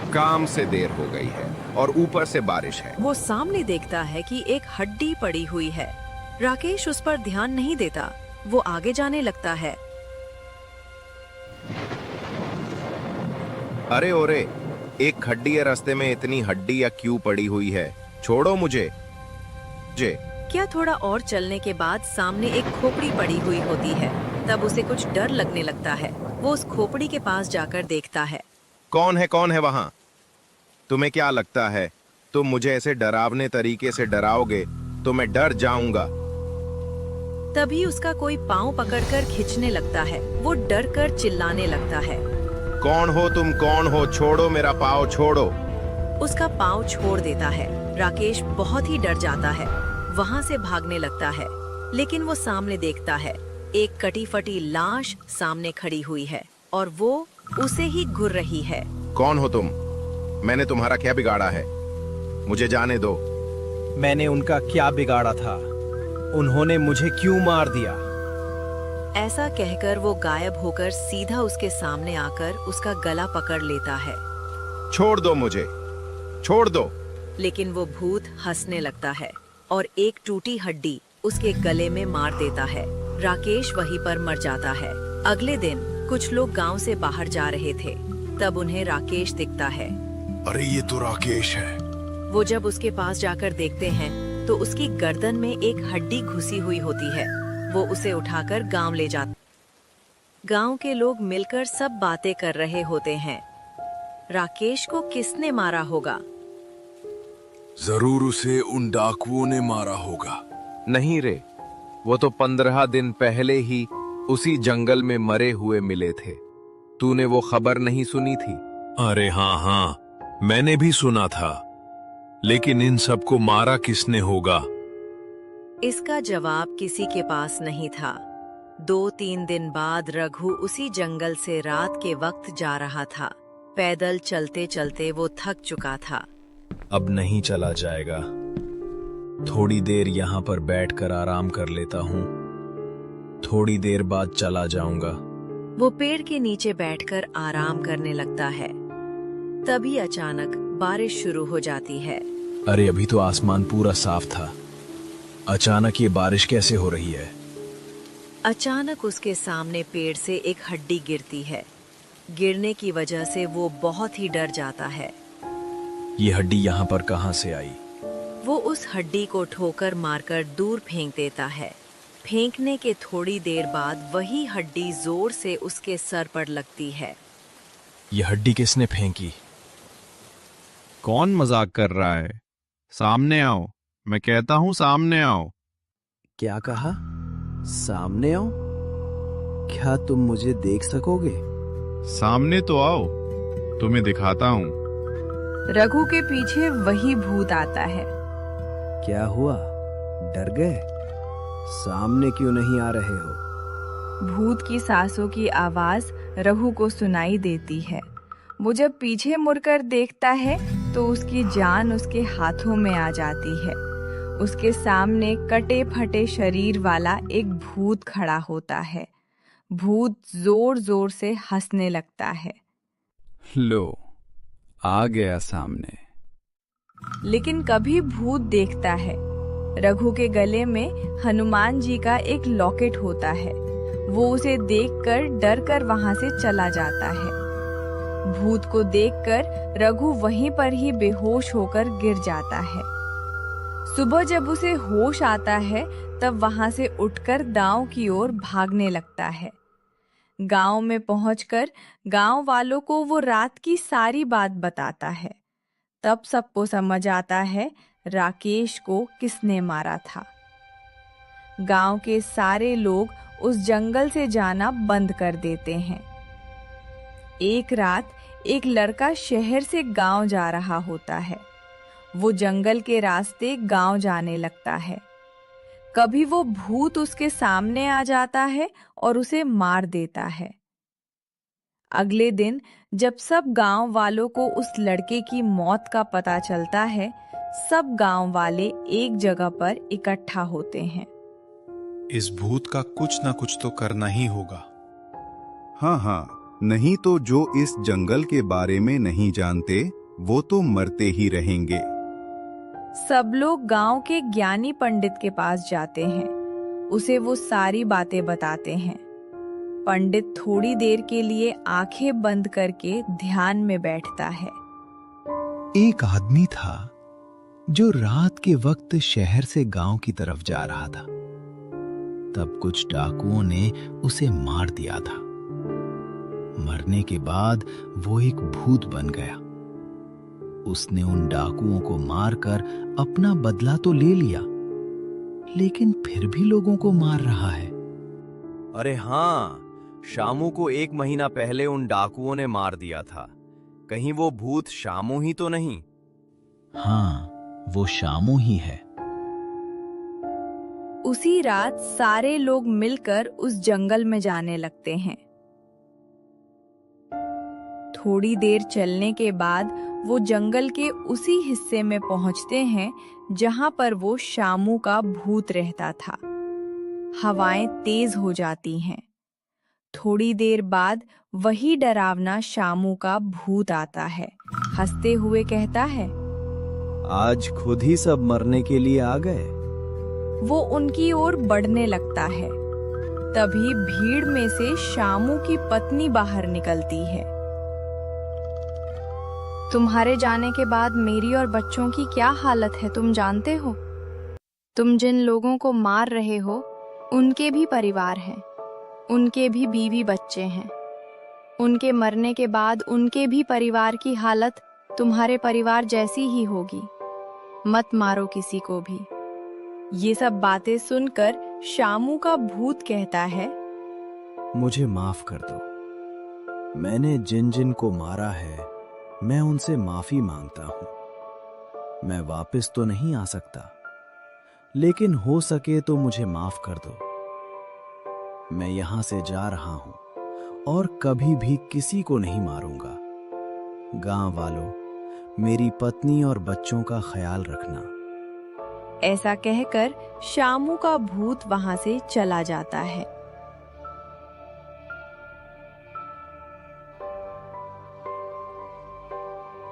काम से देर हो गई है और ऊपर से बारिश है। वो सामने देखता है कि एक हड्डी पड़ी हुई है। राकेश उस पर ध्यान नहीं देता। वो आगे जाने लगता है। अरे ओरे, एक हड्डी है रास्ते में, इतनी हड्डी या क्यों पड़ी हुई है? छोड़ो मुझे। क्या थोड़ा और चलने के बाद सामने एक खोपड़ी पड़ी हुई होती है। तब उसे कुछ डर लगने लगता है। वो उस खोपड़ी के पास जाकर देखता है। कौन है वहाँ? तुम्हें क्या लगता है तुम मुझे ऐसे डरावने तरीके से डराओगे तो मैं डर जाऊंगा? तभी उसका कोई पाँव पकड़कर खींचने लगता है। वो डर कर चिल्लाने लगता है। कौन हो तुम? कौन हो? छोड़ो मेरा पाँव, छोड़ो। उसका पाँव छोड़ देता है। राकेश बहुत ही डर जाता है। वहाँ से भागने लगता है, लेकिन वो सामने देखता है। एक कटी फटी लाश सामने खड़ी हुई है और वो उसे ही घूर रही है। कौन हो तुम? मैंने तुम्हारा क्या बिगाड़ा है? मुझे जाने दो। मैंने उनका क्या बिगाड़ा था? उन्होंने मुझे क्यों मार दिया? ऐसा कहकर वो गायब होकर सीधा उसके सामने आकर उसका गला पकड़ लेता है। छोड़ दो मुझे, छोड़ दो। लेकिन वो भूत हंसने लगता है और एक टूटी हड्डी उसके गले में मार देता है। राकेश वहीं पर मर जाता है। अगले दिन कुछ लोग गांव से बाहर जा रहे थे। तब उन्हें राकेश दिखता है। अरे ये तो राकेश है। वो जब उसके पास जाकर देखते हैं तो उसकी गर्दन में एक हड्डी घुसी हुई होती है। वो उसे उठाकर गांव ले जाते। गांव के लोग मिलकर सब बातें कर रहे होते हैं। राकेश को किसने मारा होगा? जरूर उसे उन डाकुओं ने मारा होगा। नहीं रे, वो तो 15 दिन पहले ही उसी जंगल में मरे हुए मिले थे। तूने वो खबर नहीं सुनी थी? अरे हाँ, मैंने भी सुना था, लेकिन इन सबको मारा किसने होगा? इसका जवाब किसी के पास नहीं था। 2-3 दिन बाद रघु उसी जंगल से रात के वक्त जा रहा था। पैदल चलते चलते वो थक चुका था। अब नहीं चला जाएगा। थोड़ी देर यहाँ पर बैठकर आराम कर लेता हूँ। थोड़ी देर बाद चला जाऊंगा। वो पेड़ के नीचे बैठकर आराम करने लगता है। तभी अचानक बारिश शुरू हो जाती है। अरे अभी तो आसमान पूरा साफ था, अचानक ये बारिश कैसे हो रही है? अचानक उसके सामने पेड़ से एक हड्डी गिरती है। गिरने की वजह से वो बहुत ही डर जाता है। ये हड्डी यहाँ पर कहाँ से आई? वो उस हड्डी को ठोकर मारकर दूर फेंक देता है। फेंकने के थोड़ी देर बाद वही हड्डी जोर से उसके सर पर लगती है। ये हड्डी किसने फेंकी? कौन मजाक कर रहा है? सामने आओ, मैं कहता हूँ सामने आओ। क्या कहा? सामने आओ? क्या तुम मुझे देख सकोगे? सामने तो आओ, तुम्हें दिखाता हूँ। रघु के पीछे वही भूत आता है। क्या हुआ? डर गए? सामने क्यों नहीं आ रहे हो? भूत की सांसों की आवाज रघु को सुनाई देती है। वो जब पीछे मुड़कर देखता है तो उसकी जान उसके हाथों में आ जाती है। उसके सामने कटे फटे शरीर वाला एक भूत खड़ा होता है। भूत जोर जोर से हंसने लगता है। लो, आ गया सामने। लेकिन कभी भूत देखता है रघु के गले में हनुमान जी का एक लॉकेट होता है। वो उसे देखकर डर कर वहां से चला जाता है। भूत को देखकर रघु वहीं पर ही बेहोश होकर गिर जाता है। सुबह जब उसे होश आता है तब वहां से उठकर गांव की ओर भागने लगता है। गांव में पहुंचकर गांव वालों को वो रात की सारी बात बताता है। तब सबको समझ आता है राकेश को किसने मारा था। गांव के सारे लोग उस जंगल से जाना बंद कर देते हैं। एक रात एक लड़का शहर से गांव जा रहा होता है। वो जंगल के रास्ते गांव जाने लगता है। कभी वो भूत उसके सामने आ जाता है और उसे मार देता है। अगले दिन जब सब गांव वालों को उस लड़के की मौत का पता चलता है, सब गांव वाले एक जगह पर इकट्ठा होते हैं। इस भूत का कुछ ना कुछ तो करना ही होगा। हाँ, नहीं तो जो इस जंगल के बारे में नहीं जानते वो तो मरते ही रहेंगे। सब लोग गांव के ज्ञानी पंडित के पास जाते हैं। उसे वो सारी बातें बताते हैं। पंडित थोड़ी देर के लिए आंखें बंद करके ध्यान में बैठता है। एक आदमी था जो रात के वक्त शहर से गांव की तरफ जा रहा था। तब कुछ डाकुओं ने उसे मार दिया था। मरने के बाद वो एक भूत बन गया। उसने उन डाकुओं को मारकर अपना बदला तो ले लिया, लेकिन फिर भी लोगों को मार रहा है। अरे हाँ, शामू को 1 महीना पहले उन डाकुओं ने मार दिया था। कहीं वो भूत शामू ही तो नहीं? हाँ, वो शामू ही है। उसी रात सारे लोग मिलकर उस जंगल में जाने लगते हैं। थोड़ी देर चलने के बाद वो जंगल के उसी हिस्से में पहुंचते हैं जहां पर वो शामू का भूत रहता था। हवाएं तेज हो जाती हैं। थोड़ी देर बाद वही डरावना शामू का भूत आता है। हंसते हुए कहता है, आज खुद ही सब मरने के लिए आ गए। वो उनकी ओर बढ़ने लगता है। तभी भीड़ में से शामू की पत्नी बाहर निकलती है। तुम्हारे जाने के बाद मेरी और बच्चों की क्या हालत है तुम जानते हो? तुम जिन लोगों को मार रहे हो उनके भी परिवार हैं, उनके भी बीवी बच्चे हैं। उनके मरने के बाद उनके भी परिवार की हालत तुम्हारे परिवार जैसी ही होगी। मत मारो किसी को भी। ये सब बातें सुनकर शामू का भूत कहता है, मुझे माफ कर दो। मैंने जिन जिन को मारा है मैं उनसे माफी मांगता हूं। मैं वापस तो नहीं आ सकता, लेकिन हो सके तो मुझे माफ कर दो। मैं यहां से जा रहा हूं और कभी भी किसी को नहीं मारूंगा। गांव वालों, मेरी पत्नी और बच्चों का ख्याल रखना। ऐसा कहकर शामू का भूत वहां से चला जाता है।